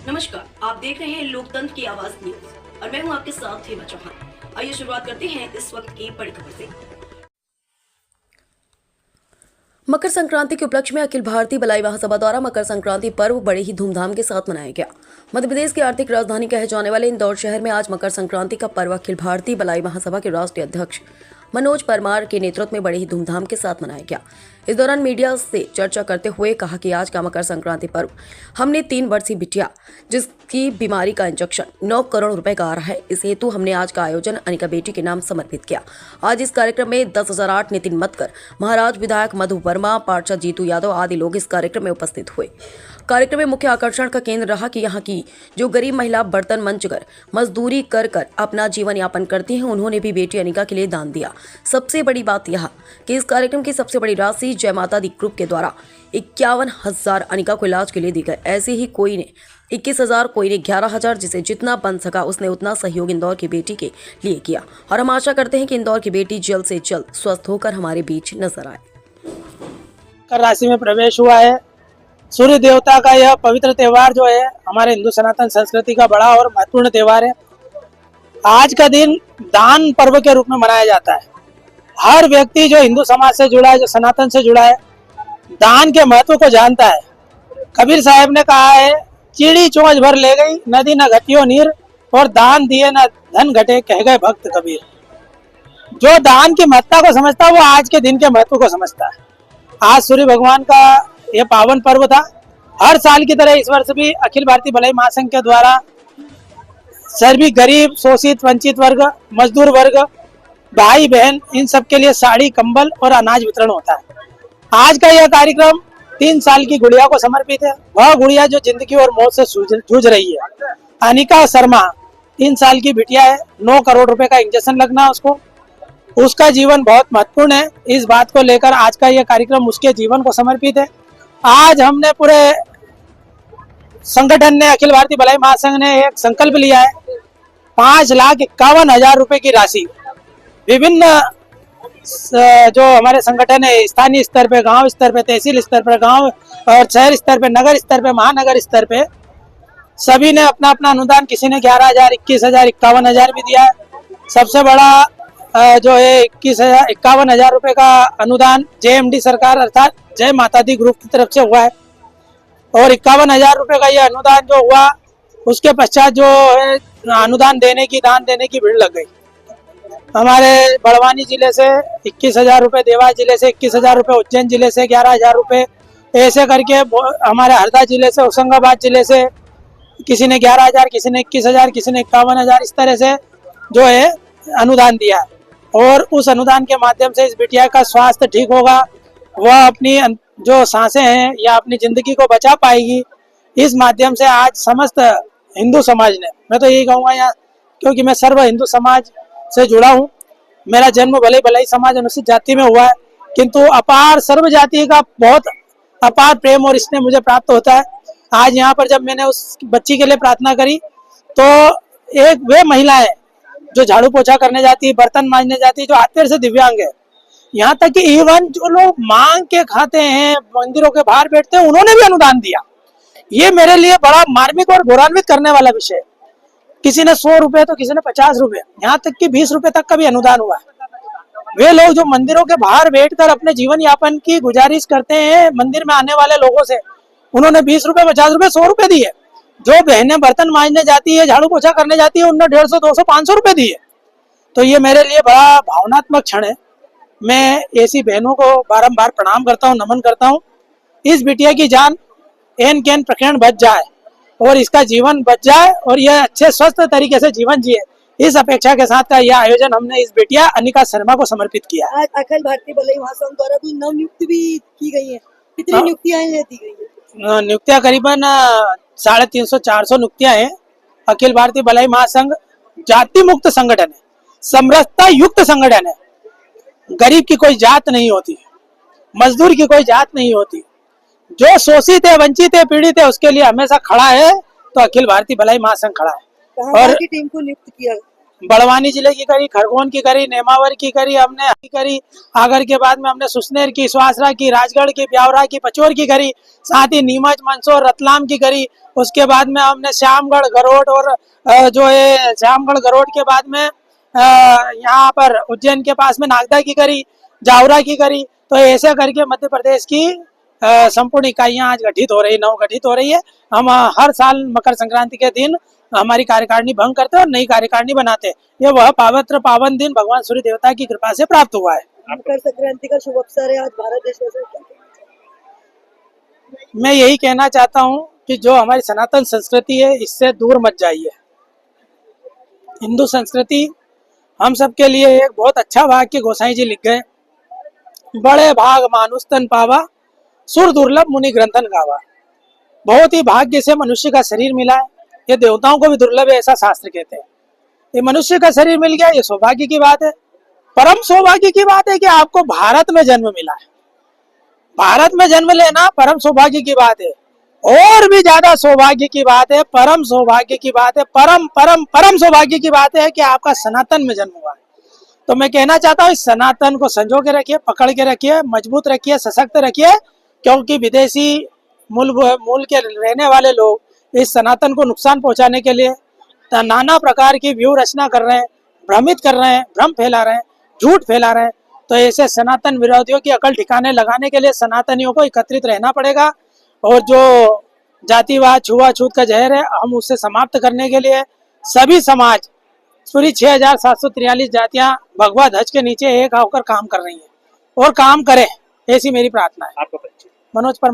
नमस्कार, आप देख रहे हैं लोकतंत्र की आवाज न्यूज और मैं हूं आपके साथ हेमा चौहान। आइए शुरुआत करते हैं इस वक्त की बड़ी खबर से। मकर संक्रांति के उपलक्ष्य में अखिल भारतीय भलाई महासभा द्वारा मकर संक्रांति पर्व बड़े ही धूमधाम के साथ मनाया गया। मध्य प्रदेश की आर्थिक राजधानी कहे जाने वाले इंदौर शहर में आज मकर संक्रांति का पर्व अखिल भारतीय भलाई महासभा के राष्ट्रीय अध्यक्ष मनोज परमार के नेतृत्व में बड़े ही धूमधाम के साथ मनाया गया। इस दौरान मीडिया से चर्चा करते हुए कहा कि आज का मकर संक्रांति पर्व हमने 3 वर्षीय बिटिया जिसकी बीमारी का इंजेक्शन 9 करोड़ रुपए का आ रहा है, इस हेतु हमने आज का आयोजन अनिका बेटी के नाम समर्पित किया। आज इस कार्यक्रम में 10,008 नितिन मतकर, महाराज विधायक मधु वर्मा, पार्षद जीतू यादव आदि लोग इस कार्यक्रम में उपस्थित हुए। कार्यक्रम में मुख्य आकर्षण का केंद्र रहा कि यहाँ की जो गरीब महिला बर्तन मंचकर मजदूरी कर कर अपना जीवन यापन करती हैं, उन्होंने भी बेटी अनिका के लिए दान दिया। सबसे बड़ी बात यह कि इस कार्यक्रम की सबसे बड़ी राशि जय माता दी ग्रुप के द्वारा 51,000 अनिका को इलाज के लिए दी गई। ऐसे ही कोई ने 21,000, कोई ने 11,000, जिसे जितना बन सका उसने उतना सहयोग इंदौर की बेटी के लिए किया और हम आशा करते हैं कि इंदौर की बेटी जल्द से जल्द स्वस्थ होकर हमारे बीच नजर आए। मकर राशि में प्रवेश हुआ है। सूर्य देवता का यह पवित्र त्योहार जो है हमारे हिंदू सनातन संस्कृति का बड़ा और महत्वपूर्ण त्योहार है। आज का दिन दान पर्व के रूप में मनाया जाता है। हर व्यक्ति जो हिंदू समाज से जुड़ा है, जो सनातन से जुड़ा है, दान के महत्व को जानता है। कबीर साहब ने कहा है, चिड़ी चोंच भर ले गई नदी न घटियो नीर, और दान दिए न धन घटे कह गए भक्त कबीर। जो दान की महत्ता को समझता है वो आज के दिन के महत्व को समझता है। आज सूर्य भगवान का यह पावन पर्व था। हर साल की तरह इस वर्ष भी अखिल भारतीय भलाई महासंघ के द्वारा सभी गरीब, शोषित, वंचित वर्ग, मजदूर वर्ग, भाई बहन, इन सब के लिए साड़ी, कंबल और अनाज वितरण होता है। आज का यह कार्यक्रम 3 साल की गुड़िया को समर्पित है। वह गुड़िया जो जिंदगी और मौत से जूझ रही है। अनिका शर्मा 3 साल की बिटिया है। 9 करोड़ रुपए का इंजेक्शन लगना उसको। उसका जीवन बहुत महत्वपूर्ण है। इस बात को लेकर आज का यह कार्यक्रम उसके जीवन को समर्पित है। आज हमने पूरे संगठन ने, अखिल भारतीय भलाई महासंघ ने एक संकल्प लिया है। 5,51,000 रुपए की राशि विभिन्न जो हमारे संगठन है, स्थानीय स्तर पे, गांव स्तर पे, तहसील स्तर पर, गांव और शहर स्तर पे, नगर स्तर पे, महानगर स्तर पे, सभी ने अपना अपना अनुदान, किसी ने 11,000, 21,000, 51,000 भी दिया है। सबसे बड़ा जो है 51,000 रुपए का अनुदान JMD सरकार अर्थात जय माता दी ग्रुप की तरफ से हुआ है। और 51,000 रुपए का यह अनुदान जो हुआ, उसके पश्चात जो है अनुदान देने की, दान देने की भीड़ लग गई। हमारे बड़वानी जिले से 21,000 रुपए, देवास जिले से 21,000 रुपए, उज्जैन जिले से 11,000 रुपए, ऐसे करके हमारे हरदा जिले से, होशंगाबाद जिले से किसी ने 11,000, किसी ने 21,000, किसी ने 51,000, इस तरह से जो है अनुदान दिया है। और उस अनुदान के माध्यम से इस बिटिया का स्वास्थ्य ठीक होगा, वह अपनी जो सांसें हैं या अपनी जिंदगी को बचा पाएगी। इस माध्यम से आज समस्त हिंदू समाज ने, मैं तो यही कहूँगा यहाँ, क्योंकि मैं सर्व हिंदू समाज से जुड़ा हूँ। मेरा जन्म भले भलाई समाज अनुसूचित जाति में हुआ है, किंतु अपार सर्व जाति का बहुत अपार प्रेम और स्नेह मुझे प्राप्त होता है। आज यहाँ पर जब मैंने उस बच्ची के लिए प्रार्थना करी, तो एक वे महिलाएं जो झाड़ू पोछा करने जाती है, बर्तन मांजने जाती है, जो हाथ पैर से दिव्यांग है, यहाँ तक कि इवन जो लोग मांग के खाते हैं, मंदिरों के बाहर बैठते हैं, उन्होंने भी अनुदान दिया। ये मेरे लिए बड़ा मार्मिक और गौरवान्वित करने वाला विषय है। किसी ने 100 रुपए तो किसी ने 50 रुपए, यहाँ तक कि 20 रुपए तक का भी अनुदान हुआ है। वे लोग जो मंदिरों के बाहर बैठकर अपने जीवन यापन की गुजारिश करते हैं मंदिर में आने वाले लोगों से, उन्होंने 20 रुपए, 50 रुपए, 100 रुपए दिए। जो बहनें बर्तन मांजने जाती है, झाड़ू पोछा करने जाती है, उन्होंने 150, 200, 500 रुपए दिए। तो ये मेरे लिए बड़ा भावनात्मक क्षण है। मैं ऐसी बहनों को बारंबार प्रणाम करता हूँ, नमन करता हूँ। इस बिटिया की जान एन केन प्रकरण बच जाए और इसका जीवन बच जाए और यह अच्छे स्वस्थ तरीके से जीवन जिए, इस अपेक्षा के साथ का यह आयोजन हमने इस बिटिया अनिका शर्मा को समर्पित किया। आज अखिल भारतीय भलाई महासंघ द्वारा भी नव नियुक्ति भी की गई है। कितनी नियुक्तियां दी गई है? नियुक्तियां करीबन 350, 400 नियुक्तियां हैं। अखिल भारतीय भलाई महासंघ जाति मुक्त संगठन है, समरसता युक्त संगठन है। गरीब की कोई जात नहीं होती, मजदूर की कोई जात नहीं होती। जो शोषित है, वंचित है, पीड़ित है, उसके लिए हमेशा खड़ा है। तो अखिल भारतीय भलाई महासंघ खड़ा है। और की टीम को नियुक्त किया? बड़वानी जिले की करी, खरगोन की करी, नेमावर की करी, हमने करी, आगर के बाद में हमने सुसनेर की, सुहासरा की, राजगढ़ की, ब्यावरा की, पचोर की करी, साथ ही नीमच, मंदसौर, रतलाम की करी। उसके बाद में हमने श्यामगढ़, गरोट और जो है श्यामगढ़ गरोट के बाद में यहाँ पर उज्जैन के पास में नागदा की करी, जावरा की करी। तो ऐसे करके मध्य प्रदेश की संपूर्ण इकाइयां आज गठित हो रही, नवगठित हो रही है। हम हर साल मकर संक्रांति के दिन हमारी कार्यकारिणी भंग करते हैं और नई कार्यकारिणी बनाते हैं। ये वह पवित्र पावन दिन भगवान सूर्य देवता की कृपा से प्राप्त हुआ है। मकर संक्रांति का शुभ अवसर है आज भारत देशवासियों को क्या कहना चाहेंगे? मैं यही कहना चाहता हूँ कि जो हमारी सनातन संस्कृति है इससे दूर मत जाइए। हिंदू संस्कृति हम सबके लिए एक बहुत अच्छा वाक्य गोसाई जी लिख गए, बड़े भाग मानुष तन पावा, सुर दुर्लभ मुनि ग्रंथन गावा। बहुत ही भाग्य से मनुष्य का शरीर मिला है, ये देवताओं को भी दुर्लभ है ऐसा शास्त्र कहते हैं। ये मनुष्य का शरीर मिल गया, ये सौभाग्य की बात है। परम सौभाग्य की बात है कि आपको भारत में जन्म मिला है। भारत में जन्म लेना परम सौभाग्य की बात है। और भी ज्यादा सौभाग्य की बात है, परम सौभाग्य की बात है, परम परम परम सौभाग्य की बात है कि आपका सनातन में जन्म हुआ है। तो मैं कहना चाहता हूँ इस सनातन को संजो के रखिए, पकड़ के रखिए, मजबूत रखिए, सशक्त रखिए, क्योंकि विदेशी मूल के रहने वाले लोग इस सनातन को नुकसान पहुंचाने के लिए नाना प्रकार की व्यूह रचना कर रहे हैं, भ्रमित कर रहे हैं, भ्रम फैला रहे हैं, झूठ फैला रहे हैं। तो ऐसे सनातन विरोधियों की अकल ठिकाने लगाने के लिए सनातनियों को एकत्रित रहना पड़ेगा और जो जातिवाद, छुआछूत का जहर है हम उससे समाप्त करने के लिए सभी समाज, पूरी 6743 जातियां भगवा ध्वज के नीचे एक होकर काम कर रही हैं और काम करें, ऐसी मेरी प्रार्थना है। आपका परिचय? मनोज परमार।